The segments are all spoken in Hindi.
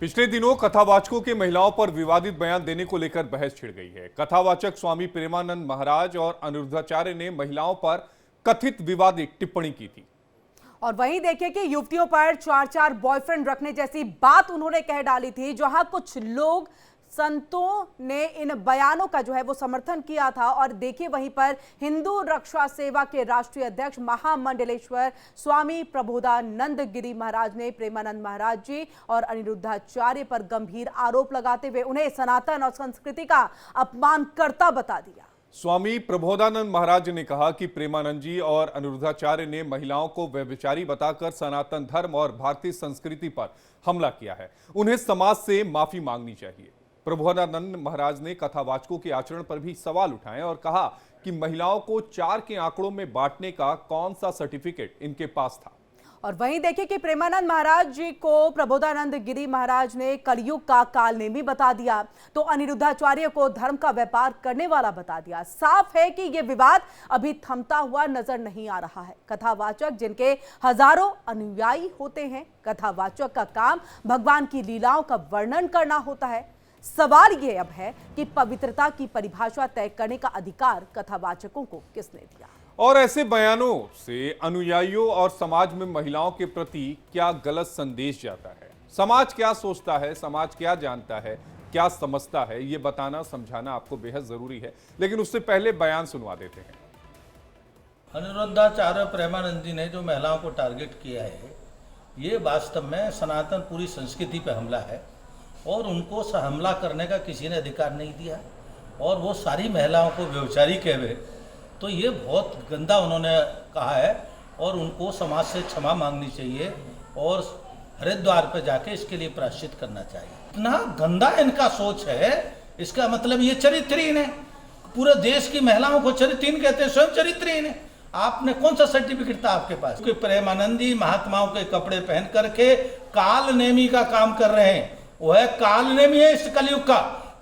पिछले दिनों कथावाचकों के महिलाओं पर विवादित बयान देने को लेकर बहस छिड़ गई है। कथावाचक स्वामी प्रेमानंद महाराज और अनिरुद्धाचार्य ने महिलाओं पर कथित विवादित टिप्पणी की थी। और वहीं देखिए कि युवतियों पर चार चार बॉयफ्रेंड रखने जैसी बात उन्होंने कह डाली थी, जहां कुछ लोग संतों ने इन बयानों का जो है वो समर्थन किया था। और देखिए वहीं पर हिंदू रक्षा सेवा के राष्ट्रीय अध्यक्ष महामंडलेश्वर स्वामी प्रबोधानंद गिरी महाराज ने प्रेमानंद महाराज जी और अनिरुद्धाचार्य पर गंभीर आरोप लगाते हुए उन्हें सनातन और संस्कृति का अपमानकर्ता बता दिया। स्वामी प्रबोधानंद महाराज ने कहा कि प्रेमानंद जी और अनिरुद्धाचार्य ने महिलाओं को व्यभिचारी बताकर सनातन धर्म और भारतीय संस्कृति पर हमला किया है। उन्हें समाज से माफी मांगनी चाहिए। प्रबोधानंद महाराज ने कथावाचकों के आचरण पर भी सवाल उठाए और कहा कि महिलाओं को 4 के आंकड़ों में बांटने का कौन सा सर्टिफिकेट इनके पास था। और वहीं देखिए कि प्रेमानंद महाराज जी को प्रबोधानंद गिरी महाराज ने कलयुग का कालनेमी बता दिया, तो अनिरुद्धाचार्य को धर्म का व्यापार करने वाला बता दिया। साफ है कि यह विवाद अभी थमता हुआ नजर नहीं आ रहा है। कथावाचक जिनके हजारों अनुयायी होते हैं, कथावाचक का काम भगवान की लीलाओं का वर्णन करना होता है। सवाल यह अब है कि पवित्रता की परिभाषा तय करने का अधिकार कथावाचकों को किसने दिया। और ऐसे बयानों से अनुयायियों और समाज में महिलाओं के प्रति क्या गलत संदेश जाता है, समाज क्या सोचता है, समाज क्या जानता है, क्या समझता है, ये बताना समझाना आपको बेहद जरूरी है। लेकिन उससे पहले बयान सुनवा देते हैं। अनिरुद्धाचार्य प्रेमानंद जी ने जो महिलाओं को टारगेट किया है, ये वास्तव में सनातन पूरी संस्कृति पर हमला है और उनको हमला करने का किसी ने अधिकार नहीं दिया। और वो सारी महिलाओं को व्यभिचारी कहे, तो ये बहुत गंदा उन्होंने कहा है और उनको समाज से क्षमा मांगनी चाहिए और हरिद्वार पर जाके इसके लिए प्रायश्चित करना चाहिए। इतना गंदा इनका सोच है, इसका मतलब ये चरित्रहीन है। पूरे देश की महिलाओं को चरित्रहीन कहते हैं, स्वयं चरित्रहीन है। आपने कौन सा सर्टिफिकेट था आपके पास? क्योंकि प्रेमानंदी महात्माओं के कपड़े पहन करके कालनेमी का काम कर रहे हैं। वो है कालनेमी है इस कलयुग का,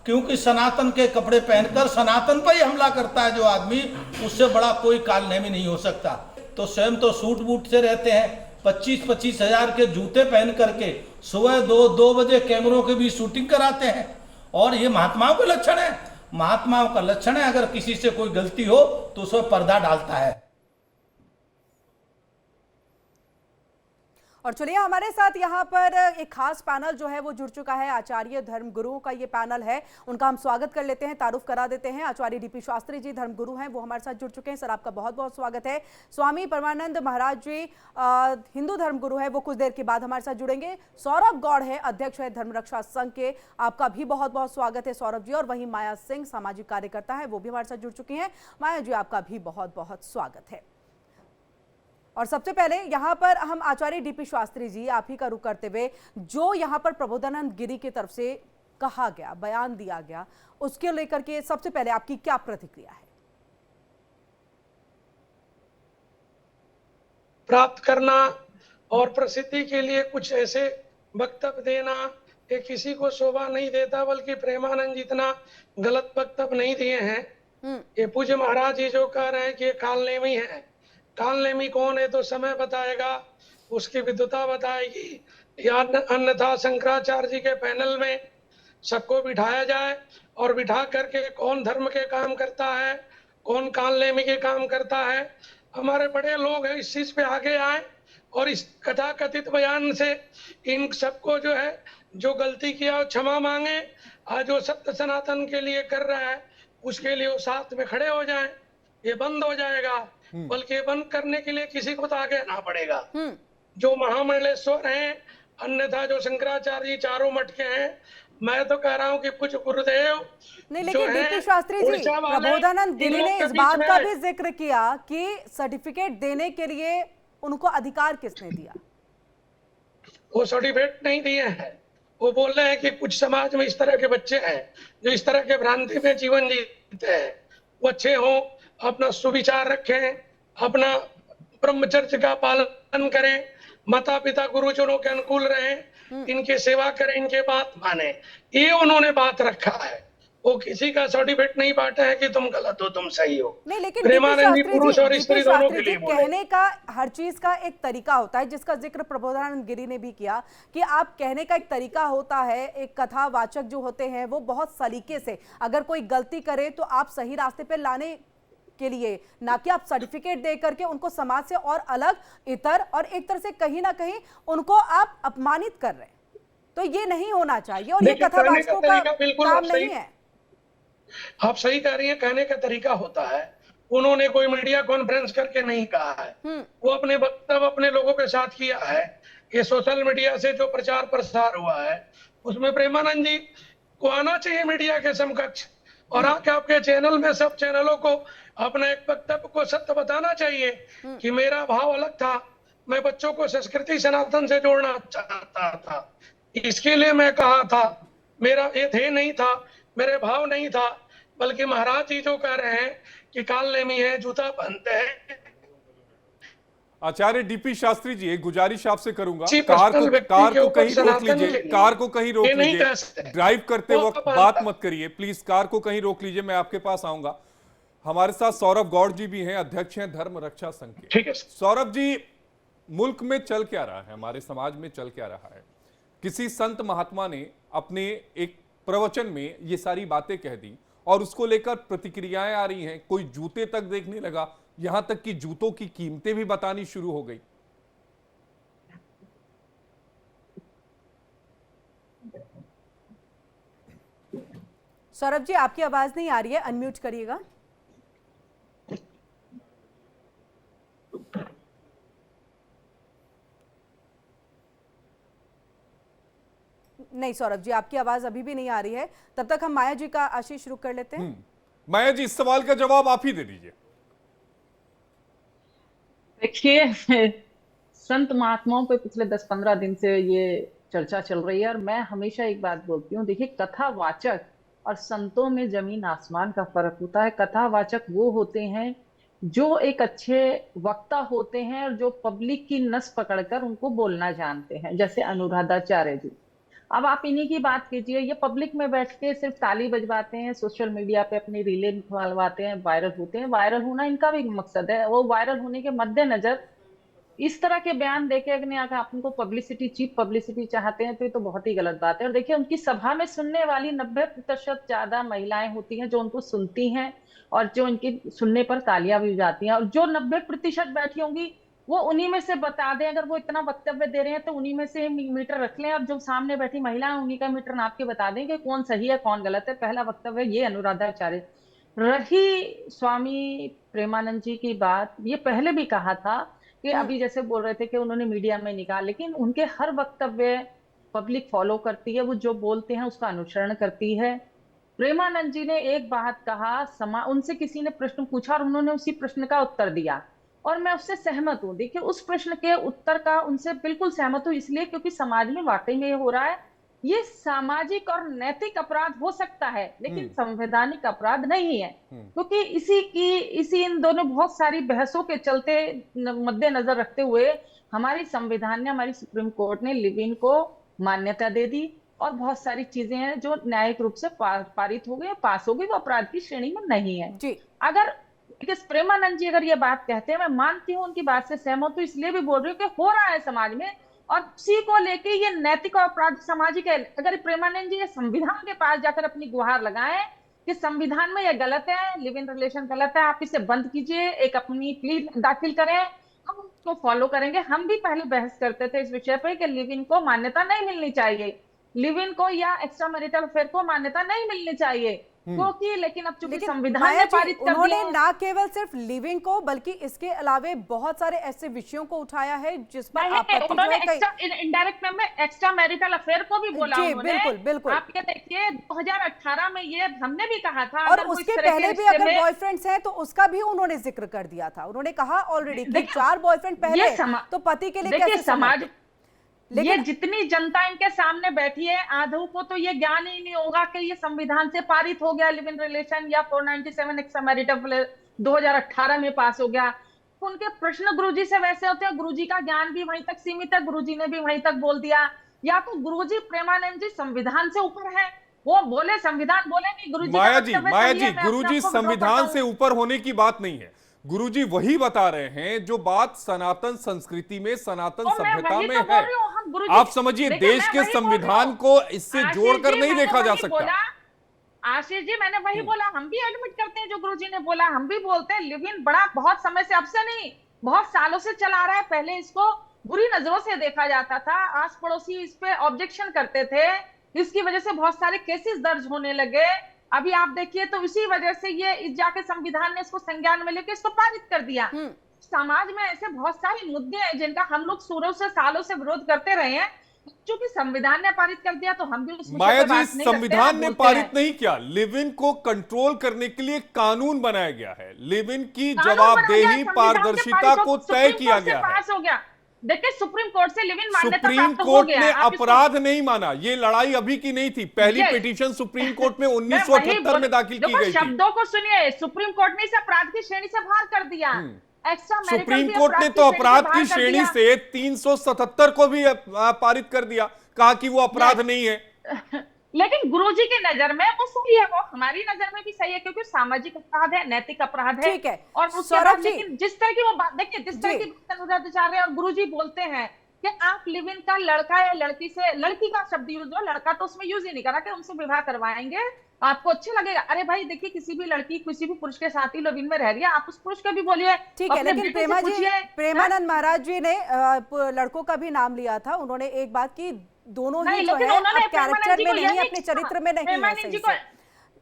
क्योंकि सनातन के कपड़े पहनकर सनातन पर ही हमला करता है जो आदमी, उससे बड़ा कोई कालनेमी नहीं हो सकता। तो स्वयं तो सूट बूट से रहते हैं, 25-25 हजार के जूते पहन करके सुबह 2 बजे कैमरों के भी शूटिंग कराते हैं। और ये महात्माओं का लक्षण है, महात्माओं का लक्षण है। अगर किसी से कोई गलती हो तो उस पर पर्दा डालता है। और चलिए हमारे साथ यहाँ पर एक खास पैनल जो है वो जुड़ चुका है। आचार्य धर्म गुरुओं का ये पैनल है, उनका हम स्वागत कर लेते हैं, तारुफ करा देते हैं। आचार्य डीपी शास्त्री जी धर्म गुरु हैं, वो हमारे साथ जुड़ चुके हैं। सर आपका बहुत बहुत स्वागत है। स्वामी परमानंद महाराज जी हिंदू धर्म गुरु है, वो कुछ देर के बाद हमारे साथ जुड़ेंगे। सौरभ गौड़ है, अध्यक्ष है धर्म रक्षा संघ के, आपका भी बहुत बहुत स्वागत है सौरभ जी। और वहीं माया सिंह सामाजिक कार्यकर्ता है, वो भी हमारे साथ जुड़ चुकी हैं। माया जी आपका भी बहुत बहुत स्वागत है। और सबसे पहले यहाँ पर हम आचार्य डीपी शास्त्री जी आप ही का रुख करते हुए, जो यहाँ पर प्रबोधानंद गिरी की तरफ से कहा गया, बयान दिया गया, उसके लेकर के सबसे पहले आपकी क्या प्रतिक्रिया है? प्राप्त करना और प्रसिद्धि के लिए कुछ ऐसे वक्तव्य देना, ये किसी को शोभा नहीं देता, बल्कि प्रेमानंद जी इतना गलत वक्तव्य नहीं दिए हैं। ये पूज्य महाराज जी जो कह रहे हैं कि ये कालनेमी है, कालनेमी कौन है तो समय बताएगा, उसकी विद्वता बताएगी। या अन्यथा शंकराचार्य जी के पैनल में सबको बिठाया जाए और बिठा करके कौन धर्म के काम करता है, कौन कालनेमी के काम करता है। हमारे बड़े लोग हैं, इस चीज पे आगे आए और इस कथा कथित बयान से इन सबको जो है, जो गलती किया क्षमा मांगे। आज जो सत्य सनातन के लिए कर रहा है उसके लिए वो साथ में खड़े हो जाएं। ये बंद हो जाएगा, बल्कि बंद करने के लिए किसी को तो आगे आना पड़ेगा। जो महामंडलेश्वर हैं, अन्यथा जो शंकराचार्य जी चारों मठ के हैं, मैं तो कह रहा हूँ कि कुछ गुरुदेव नहीं, लेकिन डीपी शास्त्री जी, प्रबोधानंद गिरी ने इस बात का भी जिक्र किया कि सर्टिफिकेट देने के लिए उनको अधिकार किसने दिया? वो सर्टिफिकेट नहीं दिए हैं। वो बोल रहे हैं कि कुछ समाज में इस तरह के बच्चे हैं जो इस तरह के भ्रांति में जीवन जीते हैं, वो अच्छे हों, अपना सुविचार रखें, अपना ब्रह्मचर्य का पालन करें, माता पिता गुरुजनों के अनुकूल रहें, इनकी सेवा करें, इनके बात माने। ये उन्होंने बात रखा है। वो किसी का सर्टिफिकेट नहीं बांटे हैं कि तुम गलत हो तुम सही हो। नहीं, लेकिन प्रेमानंद जी पुरुष और स्त्री दोनों के लिए बोले। कहने का हर चीज का एक तरीका होता है, जिसका जिक्र प्रबोधानंद गिरी ने भी किया कि आप कहने का एक तरीका होता है। एक कथावाचक जो होते हैं वो बहुत सलीके से अगर कोई गलती करे तो आप सही रास्ते पे लाने के लिए, ना कि आप सर्टिफिकेट दे करके उनको समाज से और अलग इतर और एक तरह से कहीं ना कहीं उनको आप अपमानित कर रहे हैं। तो ये नहीं होना चाहिए और ये कथावाचकों का काम नहीं है। आप सही कह रही हैं, कहने का तरीका होता है। उन्होंने कोई मीडिया कॉन्फ्रेंस करके नहीं कहा है, वो अपने वक्तव्य अपने लोगों के साथ किया है। ये सोशल मीडिया से जो प्रचार प्रसार हुआ है उसमें प्रेमानंद जी को आना चाहिए मीडिया के समकक्ष, और आके आपके चैनल में सब चैनलों को अपना एक वक्तव्य को सत्य बताना चाहिए कि मेरा भाव अलग था, मैं बच्चों को संस्कृति सनातन से जोड़ना चाहता था, इसके लिए मैं कहा था, मेरा ये ध्येय नहीं था, मेरे भाव नहीं था। बल्कि महाराज जी जो कह रहे हैं कि काल नेमी है जूता पहनते हैं। आचार्य डीपी शास्त्री जी, एक गुजारिश आपसे करूंगा, जी, कार को व्यक्ति कहीं के रोक ऊपर लीजिए, सनातन कार को कहीं रोक ये नहीं लीजिए, कह सकते। ड्राइव करते वो वक्त तो बात बनता। मत करिए प्लीज, कार को कहीं रोक लीजिए। मैं आपके पास आऊंगा। हमारे साथ सौरभ गौड़ जी भी हैं, अध्यक्ष हैं धर्म रक्षा संघ के। ठीक है सौरभ जी, मुल्क में चल क्या रहा है, हमारे समाज में चल क्या रहा है? किसी संत महात्मा ने अपने एक प्रवचन में ये सारी बातें कह दी और उसको लेकर प्रतिक्रियाएं आ रही हैं। कोई जूते तक देखने लगा, यहां तक कि जूतों की कीमतें भी बतानी शुरू हो गई। सौरभ जी, आपकी आवाज नहीं आ रही है, अनम्यूट करिएगा। नहीं सौरभ जी, आपकी आवाज अभी भी नहीं आ रही है। तब तक हम माया जी का आशीष रुक कर लेते हैं। माया जी, इस सवाल का जवाब आप ही दे दीजिए। देखिए, संत महात्माओं पे पिछले 10-15 दिन से ये चर्चा चल रही है और मैं हमेशा एक बात बोलती हूँ। देखिए, कथावाचक और संतों में जमीन आसमान का फर्क होता है। कथावाचक वो होते हैं जो एक अच्छे वक्ता होते हैं और जो पब्लिक की नस पकड़कर उनको बोलना जानते हैं, जैसे अनुराधाचार्य जी। अब आप इन्हीं की बात कीजिए, ये पब्लिक में बैठ के सिर्फ ताली बजवाते हैं, सोशल मीडिया पे अपनी रीलें निकालवाते हैं, वायरल होते हैं। वायरल होना इनका भी मकसद है। वो वायरल होने के मद्देनजर इस तरह के बयान देके अगर आप उनको पब्लिसिटी, चीप पब्लिसिटी चाहते हैं तो ये तो बहुत ही गलत बात है। और देखिए, उनकी सभा में सुनने वाली 90% ज्यादा महिलाएं होती हैं जो उनको सुनती हैं और जो उनकी सुनने पर तालियां भी बजाती हैं। और जो 90% बैठी होंगी वो उन्हीं में से बता दें, अगर वो इतना वक्तव्य दे रहे हैं तो उन्हीं में से मीटर रख लें। अब जो सामने बैठी महिला है उन्हीं का मीटर नाप के बता दें कि कौन सही है कौन गलत है। पहला वक्तव्य ये अनुराधाचार्य। रही स्वामी प्रेमानंद जी की बात, ये पहले भी कहा था कि अभी जैसे बोल रहे थे कि उन्होंने मीडिया में निकाल, लेकिन उनके हर वक्तव्य पब्लिक फॉलो करती है। वो जो बोलते हैं उसका अनुसरण करती है। प्रेमानंद जी ने एक बात कहा, उनसे किसी ने प्रश्न पूछा और उन्होंने उसी प्रश्न का उत्तर दिया और मैं उससे सहमत हूँ। देखिए, उस प्रश्न के उत्तर का उनसे बिल्कुल सहमत हूँ, इसलिए क्योंकि समाज में वाकई में ये हो रहा है। ये सामाजिक और नैतिक अपराध हो सकता है लेकिन संवैधानिक अपराध नहीं है, क्योंकि इसी इन दोनों बहुत सारी बहसों के चलते मद्देनजर रखते हुए हमारी संविधान ने, हमारी सुप्रीम कोर्ट ने लिव इन को मान्यता दे दी और बहुत सारी चीजें हैं जो न्यायिक रूप से पारित हो गई, पास हो गई, वो अपराध की श्रेणी में नहीं है जी। अगर प्रेमानंद जी अगर ये बात कहते हैं, मैं मानती हूँ, उनकी बात से सहमत हूँ, इसलिए भी बोल रही हूँ कि हो रहा है समाज में और उसी को लेके ये नैतिक और अपराध सामाजिक है। अगर प्रेमानंद जी ये संविधान के पास जाकर अपनी गुहार लगाएं कि संविधान में ये गलत है, लिव इन रिलेशन गलत है, आप इसे बंद कीजिए, एक अपनी प्ली दाखिल करें, हम उसको फॉलो करेंगे। हम भी पहले बहस करते थे इस विषय पर कि लिव इन को मान्यता नहीं मिलनी चाहिए, लिव इन को या एक्स्ट्रा मैरिटल अफेयर को मान्यता नहीं मिलनी चाहिए, क्योंकि लेकिन अब चूंकि संविधान ने पारित कर उन्होंने दिया, ना केवल सिर्फ लिविंग को बल्कि इसके अलावे बहुत सारे ऐसे विषयों को उठाया है जिसमें उन्होंने इनडायरेक्ट में एक्स्ट्रा मैरिटल अफेयर को भी बोला उन्होंने। बिल्कुल बिल्कुल। आप ये देखिए 2018 में ये हमने भी कहा था, और उसके पहले भी अगर बॉयफ्रेंड्स हैं तो उसका भी उन्होंने जिक्र कर दिया था। उन्होंने कहा ऑलरेडी कि 4 बॉयफ्रेंड पहले तो पति के लिए कैसे समाज, ये जितनी जनता इनके सामने बैठी है, आधों को तो ये ज्ञान ही नहीं होगा कि ये संविधान से पारित हो गया लिव इन रिलेशन या 497 एक्स्ट्रा मैरिटल 2018 में पास हो गया। उनके प्रश्न गुरुजी से वैसे होते हैं, गुरुजी का ज्ञान भी वहीं तक सीमित है, गुरुजी ने भी वहीं तक बोल दिया। या तो गुरुजी प्रेमानंद जी संविधान से ऊपर है वो बोले संविधान बोले नहीं, गुरुजी का माया जी, वक्तव्य माया सही जी, है, मैं गुरुजी अपने आप को withdraw संविधान करता से हूं। ऊपर होने की बात नहीं है। गुरुजी वही बता रहे हैं जो बात सनातन संस्कृति में, सनातन और मैं सभ्यता वही में तो बोल है। रही हूँ, हम गुरुजी आप समझिए, देखिए, देश मैं के वही बोल रही संविधान हूँ। को इससे आशीष जोड़कर जी, नहीं मैंने देखा जा वही सकता। बोला, आशीष जी मैंने वही बोला, हम भी एडमिट करते हैं जो गुरुजी ने बोला, हम भी बोलते हैं लिव इन बड़ा बहुत समय से, अब से नहीं, बहुत सालों से चला रहा है। पहले इसको बुरी नजरों से देखा जाता था, आस पड़ोसी इस पे ऑब्जेक्शन करते थे, इसकी वजह से बहुत सारे केसेस दर्ज होने लगे। अभी आप देखिए तो इसी वजह से ये इस जाके संविधान ने इसको संज्ञान में लेके इसको पारित कर दिया। समाज में ऐसे बहुत सारे मुद्दे हैं जिनका हम लोग शुरू से सालों से विरोध करते रहे हैं, क्योंकि संविधान ने पारित कर दिया तो हम भी उस माया विषय पर जी, बात नहीं करते हैं, संविधान ने बोलते पारित हैं। नहीं किया, लिव इन को कंट्रोल करने के लिए कानून बनाया गया है। लिव इन की कानून बनाया जवाबदेही, गया, संविधान के पारदर्शिता पारित को हो, तय सुप्रीम किया कोर्ट से गया है। पास हो गया। देखिए सुप्रीम कोर्ट से लिव इन मान्यता सुप्रीम प्राप्त हो कोर्ट गया। ने आप इसको- अपराध नहीं माना। ये लड़ाई अभी की नहीं थी, पहली Yes. पिटीशन सुप्रीम कोर्ट में मैं वही 1978 में दाखिल की देखो, गई थी। शब्दों को सुनिए, सुप्रीम कोर्ट ने इस अपराध की श्रेणी से बाहर कर दिया। एक्स्ट्रा मैरिटल सुप्रीम भी कोर्ट ने अपराध तो की अपराध बाहर की कर श्रेणी दिया। से 377 को भी पारित कर दिया, कहा कि वो अपराध नहीं है। लेकिन गुरुजी की नजर में वो सही है, वो हमारी नजर में भी सही है, क्योंकि सामाजिक अपराध है, नैतिक अपराध है। ठीक है। और उसके सौरभ बाद जी, लेकिन जिस तरह की वो बात देखिए, जिस तरह जी। की बात अनुराधाचार्य और गुरुजी बोलते हैं कि आप लिव इन का लड़का या लड़की से, लड़की का शब्द यूज हो, लड़का तो उसमें यूज ही नहीं करा कि उनसे विवाह करवाएंगे, आपको अच्छा लगेगा। अरे भाई देखिए, किसी भी लड़की किसी भी पुरुष के साथ ही लिव इन में रह रही है, आप उस पुरुष को भी बोलिए। ठीक है, अपने लेकिन बेटे से प्रेमा जी, पूछिए, प्रेमानंद महाराज जी ने लड़कों का भी नाम लिया था। उन्होंने एक बात की, दोनों ही नहीं, जो लेकिन है उन्होंने अब कैरेक्टर में नहीं, अपने कहा। चरित्र में नहीं है प्रेमानंद सही जी को, से।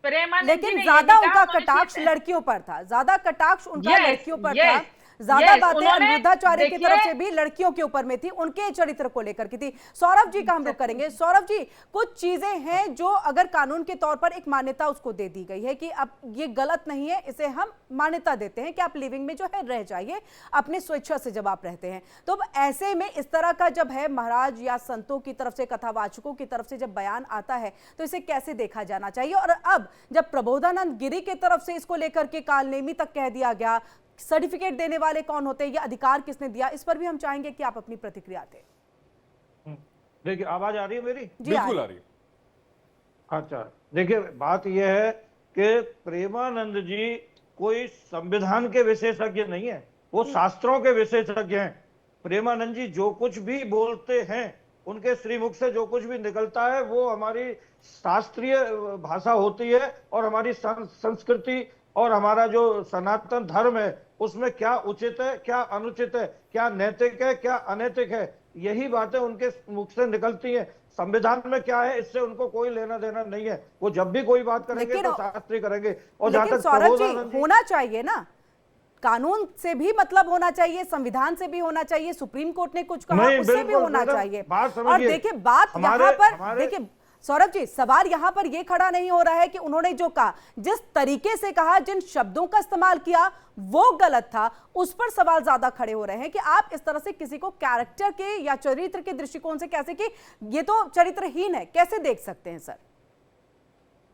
प्रेमानंद जी लेकिन ने ये ज्यादा नहीं उनका कहा, कटाक्ष मनुष्य- लड़कियों पर था, ज्यादा कटाक्ष उनका Yes, लड़कियों पर yes, था। ज्यादा yes, बातें उन्होंने- अनुराधाचार्य की तरफ देखिए- से भी लड़कियों के ऊपर में थी, उनके चरित्र को लेकर की थी। सौरभ जी का हम लोग करेंगे। सौरभ जी, कुछ चीजें हैं जो अगर कानून के तौर पर एक मान्यता उसको दे दी गई है कि अब ये गलत नहीं है, इसे हम मान्यता देते हैं कि आप लिविंग में जो है रह जाइए अपनी स्वेच्छा से जब आप रहते हैं, तो अब ऐसे में इस तरह का जब है महाराज या संतों की तरफ से, कथावाचकों की तरफ से जब बयान आता है तो इसे कैसे देखा जाना चाहिए? और अब जब प्रबोधानंद गिरी की तरफ से इसको लेकर के कालनेमी तक कह दिया गया, सर्टिफिकेट देने वाले कौन होते हैं, ये अधिकार किसने दिया, इस पर भी हम चाहेंगे कि आप अपनी प्रतिक्रिया दें। देखिए, आवाज आ रही है मेरी? जी बिल्कुल आ रही है। अच्छा, देखिए बात यह है कि प्रेमानंद जी कोई संविधान के विशेषज्ञ नहीं है, वो शास्त्रों के विशेषज्ञ हैं। प्रेमानंद जी जो कुछ भी बोलते हैं, उनके श्रीमुख से जो कुछ भी निकलता है वो हमारी शास्त्रीय भाषा होती है, और हमारी संस्कृति और हमारा जो सनातन धर्म है उसमें क्या उचित है, क्या अनुचित है, क्या नैतिक है, क्या अनैतिक है, यही बातें उनके मुख से निकलती हैं। संविधान में क्या है इससे उनको कोई लेना देना नहीं है। वो जब भी कोई बात करेंगे तो शास्त्री करेंगे। और जहां लेकिन तक सौरभ प्रबोधानंद जी, होना चाहिए ना, कानून से भी मतलब होना चाहिए, संविधान से भी होना चाहिए, सुप्रीम कोर्ट ने कुछ कहा नहीं, उससे भी बिल्कुल, होना मैडम, चाहिए। बात समझिए। और देखिए, बात यहाँ पर देखिए सौरभ जी, सवाल यहां पर यह खड़ा नहीं हो रहा है कि उन्होंने जो कहा, जिस तरीके से कहा, जिन शब्दों का इस्तेमाल किया वो गलत था, उस पर सवाल ज्यादा खड़े हो रहे हैं कि आप इस तरह से किसी को कैरेक्टर के या चरित्र के दृष्टिकोण से कैसे, कि ये तो चरित्रहीन है, कैसे देख सकते हैं सर?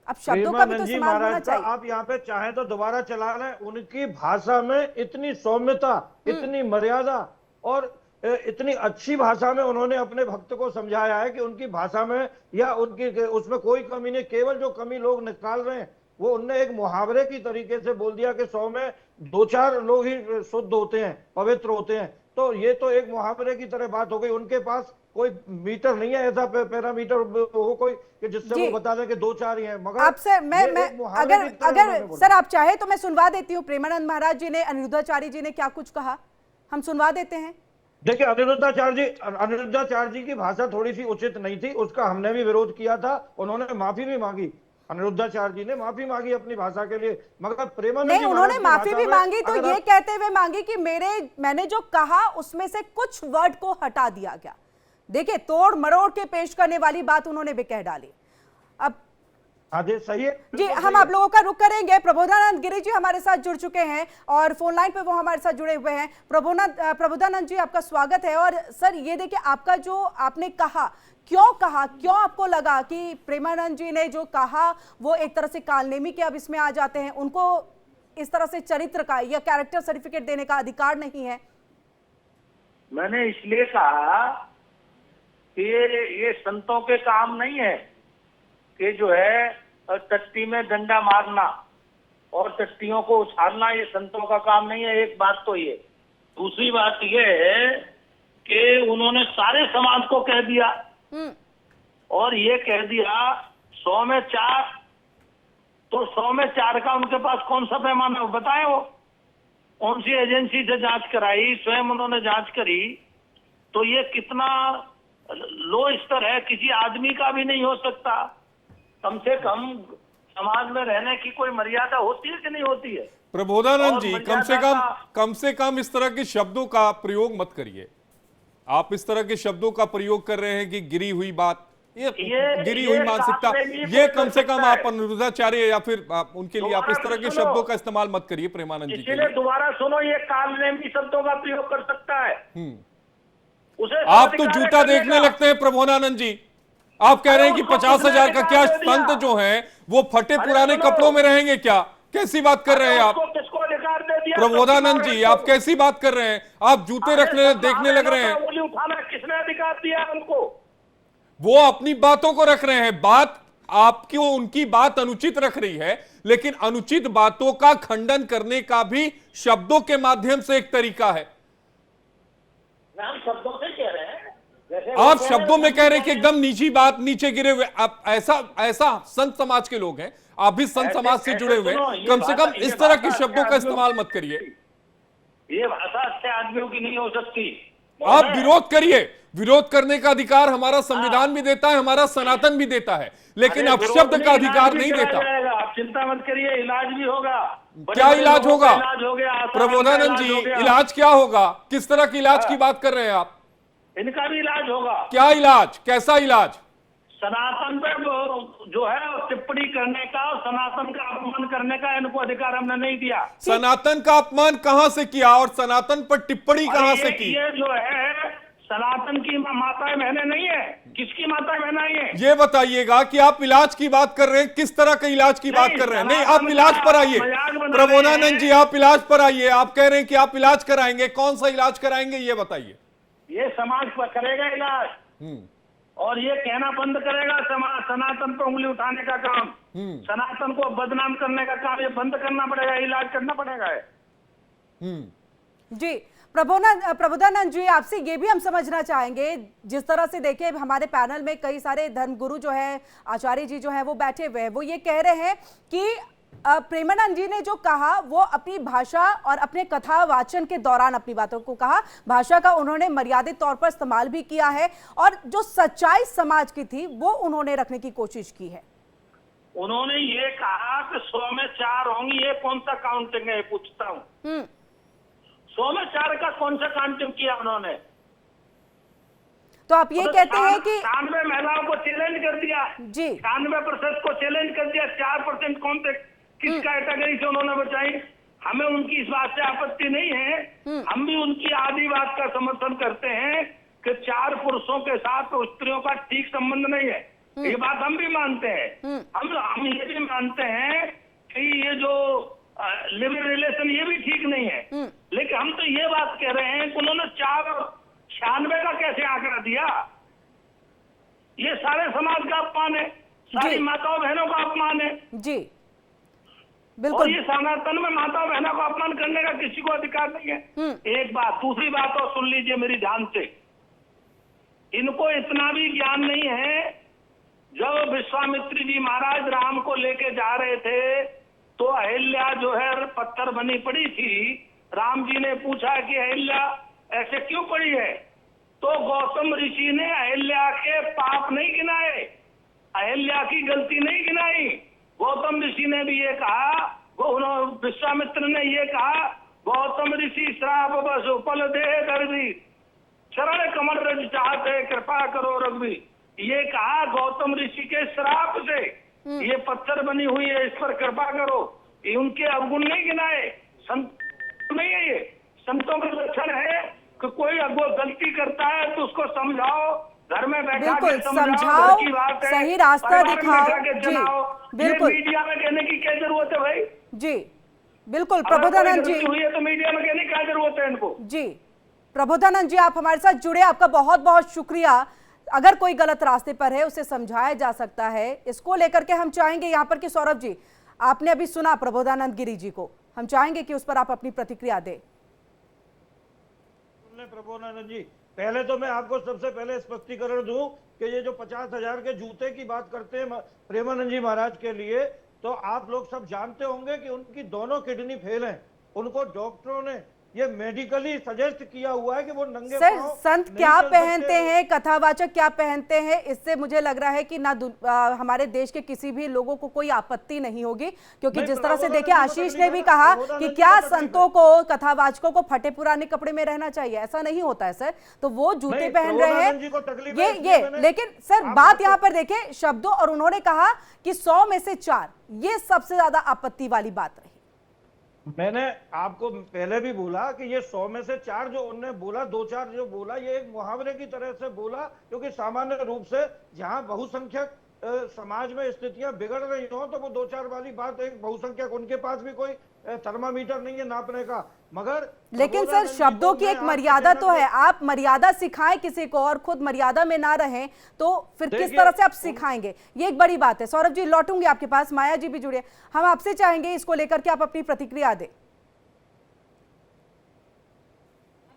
अब शब्दों का भी तो इस्तेमाल होना चाहिए। आप यहाँ पे चाहें तो दोबारा चला लें। उनकी भाषा में इतनी सौम्यता, इतनी मर्यादा और इतनी अच्छी भाषा में उन्होंने अपने भक्त को समझाया है कि उनकी भाषा में या उनकी उसमें कोई कमी नहीं। केवल जो कमी लोग निकाल रहे हैं वो उनने एक मुहावरे की तरीके से बोल दिया कि 100 में 2-4 लोग ही शुद्ध होते हैं, पवित्र होते हैं। तो ये तो एक मुहावरे की तरह बात हो गई। उनके पास कोई मीटर नहीं है, ऐसा पैरामीटर हो कोई कि जिससे वो बता दें कि 2-4 ही हैं। मगर आपसे मैं अगर सर आप चाहे तो मैं सुनवा देती हूँ। प्रेमानंद महाराज जी ने, अनिरुद्धाचार्य जी ने क्या कुछ कहा, हम सुनवा देते हैं। देखिए, अनिरुद्धाचार्य जी की भाषा थोड़ी सी उचित नहीं थी, उसका हमने भी विरोध किया था। उन्होंने माफी भी मांगी, अनिरुद्धाचार्य जी ने माफी मांगी अपनी भाषा के लिए। मगर प्रेमानंद नहीं, उन्होंने माफी भी मांगी तो ये कहते हुए मांगी कि मैंने जो कहा उसमें से कुछ वर्ड को हटा दिया गया। देखिए, तोड़ मरोड़ के पेश करने वाली बात उन्होंने भी कह डाली। अब हाँ जी, सही है जी, हम आप लोगों का रुख करेंगे। प्रबोधानंद गिरी जी हमारे साथ जुड़ चुके हैं और फोन लाइन पे वो हमारे साथ जुड़े हुए हैं। प्रबोधानंद जी, आपका स्वागत है। और सर, ये देखिए, आपका जो आपने कहा, क्यों आपको लगा कि प्रेमानंद जी ने जो कहा वो एक तरह से कालनेमी के अब इसमें आ जाते हैं, उनको इस तरह से चरित्र का या कैरेक्टर सर्टिफिकेट देने का अधिकार नहीं है? मैंने इसलिए कहा कि ये संतों के काम नहीं है कि जो है टट्टी में डंडा मारना और टट्टियों को उछालना ये संतों का काम नहीं है। एक बात तो ये। दूसरी बात ये है कि उन्होंने सारे समाज को कह दिया और ये कह दिया 100 में 4, तो 100 में 4 का उनके पास कौन सा पैमाना है बताएं। वो कौन सी एजेंसी से जांच कराई, स्वयं उन्होंने जांच करी, तो ये कितना लो स्तर है, किसी आदमी का भी नहीं हो सकता। कम से कम समाज में रहने की कोई मर्यादा होती है कि नहीं होती है? प्रबोधानंद जी, और कम से कम इस तरह के शब्दों का प्रयोग मत करिए। आप इस तरह के शब्दों का प्रयोग कर रहे हैं कि गिरी हुई बात, ये गिरी हुई मानसिकता, ये कम से कम आप अनिरुद्धाचार्य या फिर उनके लिए आप इस तरह के शब्दों का इस्तेमाल मत करिए प्रेमानंद जी के इसीलिए लिए। दोबारा सुनो, ये कालनेमी शब्दों का प्रयोग कर सकता है। उसे आप तो जूता देखने लगते हैं प्रबोधानंद जी। आप कह रहे हैं कि 50,000 का क्या संत जो है वो फटे पुराने कपड़ों में रहेंगे क्या? कैसी बात कर रहे हैं आप किसको अधिकार दे दिया? प्रबोधानंद जी? आप कैसी बात कर रहे हैं? आप जूते रखने देखने लग रहे हैं। उंगली उठाना किसने अधिकार दिया उनको? वो अपनी बातों को रख रहे हैं। बात आपकी उनकी बात अनुचित रख रही है, लेकिन अनुचित बातों का खंडन करने का भी शब्दों के माध्यम से एक तरीका है। हम शब्दों से कह रहे हैं, आप शब्दों में कह रहे हैं कि एकदम निजी बात, नीचे गिरे हुए। आप ऐसा संत समाज के लोग हैं, आप भी संत समाज से जुड़े हुए हैं, कम से कम इस तरह के शब्दों का इस्तेमाल मत करिए। ये भाषा अच्छे आदमियों की नहीं हो सकती। आप विरोध करिए, विरोध करने का अधिकार हमारा संविधान भी देता है, हमारा सनातन भी देता है, लेकिन अपशब्द का अधिकार नहीं देता। आप चिंता मत करिए, इलाज भी होगा। क्या इलाज होगा इलाज हो गया प्रबोधानंद जी? इलाज क्या होगा? किस तरह के इलाज की बात कर रहे हैं आप? इनका भी इलाज होगा। क्या इलाज? कैसा इलाज? सनातन पे जो है टिप्पणी करने का और सनातन का अपमान करने का इनको अधिकार हमने नहीं दिया। सनातन का अपमान कहां से किया और सनातन पर टिप्पणी कहां से की? ये जो है सनातन की माताएं बहनें नहीं है। किसकी माताएं बहना है? ये बताइएगा कि आप इलाज की बात कर रहे हैं, किस तरह के इलाज की बात कर रहे हैं? नहीं, आप इलाज पर आइए प्रबोधानंद जी, आप इलाज पर आइए। आप कह रहे हैं कि आप इलाज कराएंगे, कौन सा इलाज कराएंगे ये बताइए। ये समाज पर करेगा इलाज और ये कहना बंद करेगा समाज सनातन पर उंगली उठाने का काम, सनातन को बदनाम करने का काम ये बंद करना पड़ेगा, इलाज करना पड़ेगा। जी प्रबोधानंद जी, आपसे ये भी हम समझना चाहेंगे, जिस तरह से देखिए हमारे पैनल में कई सारे धर्मगुरु जो है, आचार्य जी जो है वो बैठे हुए हैं, वो ये कह रहे हैं कि प्रेमानंद जी ने जो कहा वो अपनी भाषा और अपने कथा वाचन के दौरान अपनी बातों को कहा, भाषा का उन्होंने मर्यादित तौर पर इस्तेमाल भी किया है और जो सच्चाई समाज की थी वो उन्होंने रखने की कोशिश की है। उन्होंने ये कहा कि 100 में 4 होंगी, ये कौन सा काउंटिंग है पूछता हूँ। 100 में 4 का कौन सा काउंटिंग किया उन्होंने? तो आप ये कहते हैं कि 96 महिलाओं को चैलेंज कर दिया जी, 96% को चैलेंज कर दिया, 4% कौन थे, किस कैटेगरी से उन्होंने बचाई? हमें उनकी इस बात से आपत्ति नहीं है, हम भी उनकी आधी बात का समर्थन करते हैं कि 4 पुरुषों के साथ स्त्रियों का ठीक संबंध नहीं है, ये बात हम भी मानते हैं। हम ये भी मानते हैं कि ये जो लिव रिलेशन ये भी ठीक नहीं है, लेकिन हम तो ये बात कह रहे हैं कि उन्होंने 4 और 96 का कैसे आंकड़ा दिया? ये सारे समाज का अपमान है, सारी माताओं बहनों का अपमान है। जी और बिल्कुल, ये सनातन में माताओं बहनों को अपमान करने का किसी को अधिकार नहीं है। एक बात, दूसरी बात और सुन लीजिए मेरी ध्यान से, इनको इतना भी ज्ञान नहीं है। जब विश्वामित्र जी महाराज राम को लेके जा रहे थे तो अहिल्या जो है पत्थर बनी पड़ी थी। राम जी ने पूछा कि अहिल्या ऐसे क्यों पड़ी है? तो गौतम ऋषि ने अहिल्या के पाप नहीं गिनाए, अहिल्या की गलती नहीं गिनाई। गौतम ऋषि ने भी ये कहा, विश्वामित्र ने ये कहा, गौतम ऋषि श्राप बस उपल दे दर्दी शरण कमल रज चाहते कृपा करो रघुवीर। ये कहा गौतम ऋषि के श्राप से ये पत्थर बनी हुई है, इस पर कृपा करो। ये उनके अवगुण नहीं गिनाए, संत नहीं है। ये संतों का लक्षण है कि कोई गलती करता है तो उसको समझाओ, घर में बैठा के समझाओ, की बात है, सही रास्ता दिखाओ। जी बिल्कुल, मीडिया में कहने की क्या जरूरत है भाई? जी बिल्कुल प्रबोधानंद जी, हुई है तो मीडिया में कहने की क्या जरूरत है इनको? जी प्रबोधानंद जी, आप हमारे साथ जुड़े, आपका बहुत बहुत शुक्रिया। अगर कोई गलत रास्ते पर है उसे समझाया जा सकता है। इसको लेकर के हम चाहेंगे यहाँ पर कि सौरभ जी, आपने अभी सुना प्रबोधानंद गिरी जी को, हम चाहेंगे कि उस पर आप अपनी प्रतिक्रिया दें। प्रबोधानंद जी, पहले तो मैं आपको सबसे पहले स्पष्टीकरण दूं कि ये जो 50,000 के जूते की बात करते हैं प्रेमानंद जी महाराज के लिए, तो आप लोग सब जानते होंगे कि उनकी दोनों किडनी फेल हैं। उनको डॉक्टरों ने ये मेडिकली सजेस्ट किया हुआ है कि वो नंगे सर, पांव संत नहीं क्या चल पहनते सकते। हैं, कथावाचक क्या पहनते हैं, इससे मुझे लग रहा है कि ना हमारे देश के किसी भी लोगों को कोई आपत्ति नहीं होगी, क्योंकि नहीं, जिस तरह से प्रबोधानंद देखिए जी को आशीष तकलीफ ने है भी ना, कहा प्रबोधानंद कि जी क्या को तकलीफ संतों को, कथावाचकों को फटे पुराने कपड़े में रहना चाहिए, ऐसा नहीं होता है सर। तो वो जूते नहीं, पहन रहे प्रबोधानंद जी को हैं तकलीफ है, ये इसलिए मैंने- लेकिन सर आप बात बात यहाँ पर देखिए शब्दों, और उन्होंने कहा कि 100 में से 4, ये सबसे ज्यादा आपत्ति वाली बात रही। मैंने आपको पहले भी बोला कि ये 100 में से 4 जो उन्होंने बोला, 2-4 जो बोला, ये एक मुहावरे की तरह से बोला, क्योंकि सामान्य रूप से जहां बहुसंख्यक समाज में स्थितियां बिगड़ रही हो तो वो 2-4 वाली बात, एक बहुसंख्यक उनके पास भी कोई थर्मामीटर नहीं है नापने का। मगर लेकिन सर शब्दों की एक मर्यादा तो है, आप मर्यादा सिखाएं किसी को और खुद मर्यादा में ना रहें तो फिर किस तरह से आप सिखाएंगे, ये एक बड़ी बात है। सौरभ जी लौटूंगी आपके पास, माया जी भी जुड़े, हम आपसे चाहेंगे इसको लेकर के आप अपनी प्रतिक्रिया दें।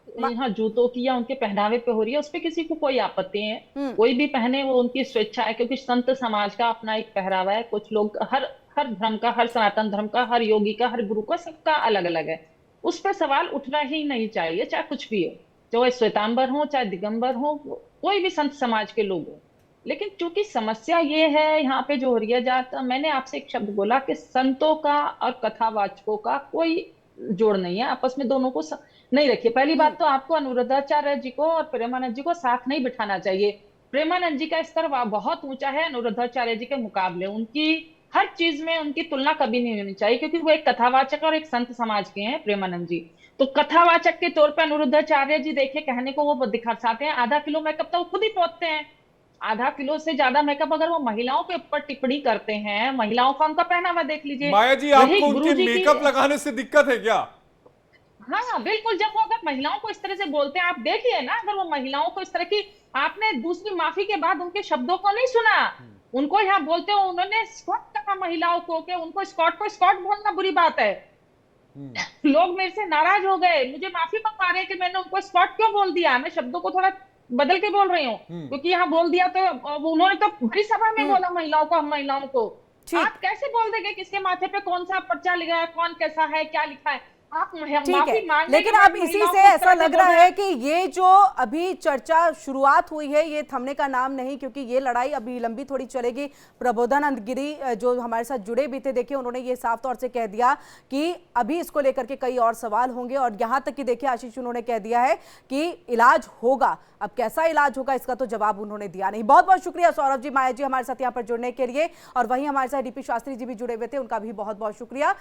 यहाँ जूतों की या उनके पहनावे पे हो रही है, उस पे किसी को कोई आपत्ति है, कोई भी पहने, वो उनकी स्वेच्छा है, क्योंकि संत समाज का अपना एक पहरावा है। कुछ लोग हर धर्म का, हर सनातन धर्म का, हर योगी का, हर गुरु का, सबका अलग अलग है। उस पर सवाल उठना ही नहीं चाहिए, चाहे कुछ भी हो, चाहे श्वेतांबर हो, चाहे दिगंबर हो, कोई भी संत समाज के लोग हो। लेकिन चूंकि समस्या ये है यहाँ पे जो हो रही है, जाता मैंने आपसे एक शब्द बोला कि संतों का और कथावाचकों का कोई जोड़ नहीं है, आपस में दोनों को नहीं रखिए। पहली बात तो आपको अनुरुद्धाचार्य जी को और प्रेमानंद जी को साथ नहीं बिठाना चाहिए। प्रेमानंद जी का स्तर बहुत ऊंचा है अनुरुद्धाचार्य जी के मुकाबले, उनकी हर चीज में उनकी तुलना कभी नहीं होनी चाहिए, क्योंकि वो एक कथावाचक और एक संत समाज के हैं प्रेमानंद जी। तो कथावाचक के तौर पर अनुरुद्धाचार्य जी देखिए, कहने को वो दिखाते हैं आधा किलो मेकअप तो वो खुद ही पोतते हैं, आधा किलो से ज्यादा मेकअप अगर वो महिलाओं के ऊपर टिप्पणी करते हैं, महिलाओं का उनका पहनावा देख लीजिए। माया जी, आपको उनके मेकअप लगाने से दिक्कत है क्या? हाँ बिल्कुल, जब वो अगर महिलाओं को इस तरह से बोलते हैं, आप देखिए ना, अगर वो महिलाओं को इस तरह की, आपने दूसरी माफी के बाद उनके शब्दों को नहीं सुना, उनको यहाँ बोलते हो, उन्होंने स्कॉट कहा महिलाओं को, कि उनको स्कॉट बोलना बुरी बात है। लोग मेरे से नाराज हो गए, मुझे माफी मंगवा रहे हैं कि मैंने उनको स्कॉट क्यों बोल दिया। मैं शब्दों को थोड़ा बदल के बोल रही हूँ, क्योंकि यहाँ बोल दिया तो उन्होंने तो बड़ी सभा में बोला महिलाओं को, हम महिलाओं को। आप कैसे बोल देंगे किसके माथे पे कौन सा पर्चा लिखा है, कौन कैसा है, क्या लिखा है? ठीक है, लेकिन अब इसी से ऐसा लग रहा है कि ये जो अभी चर्चा शुरुआत हुई है ये थमने का नाम नहीं, क्योंकि ये लड़ाई अभी लंबी थोड़ी चलेगी। प्रबोधानंद गिरी जो हमारे साथ जुड़े भी थे, देखिए उन्होंने ये साफ तौर से कह दिया कि अभी इसको लेकर के कई और सवाल होंगे, और यहाँ तक कि देखिए आशीष उन्होंने कह दिया है कि इलाज होगा। अब कैसा इलाज होगा इसका तो जवाब उन्होंने दिया नहीं। बहुत बहुत शुक्रिया सौरभ जी, माया जी हमारे साथ यहाँ पर जुड़ने के लिए, और वहीं हमारे साथ डीपी शास्त्री जी भी जुड़े हुए थे, उनका भी बहुत बहुत शुक्रिया।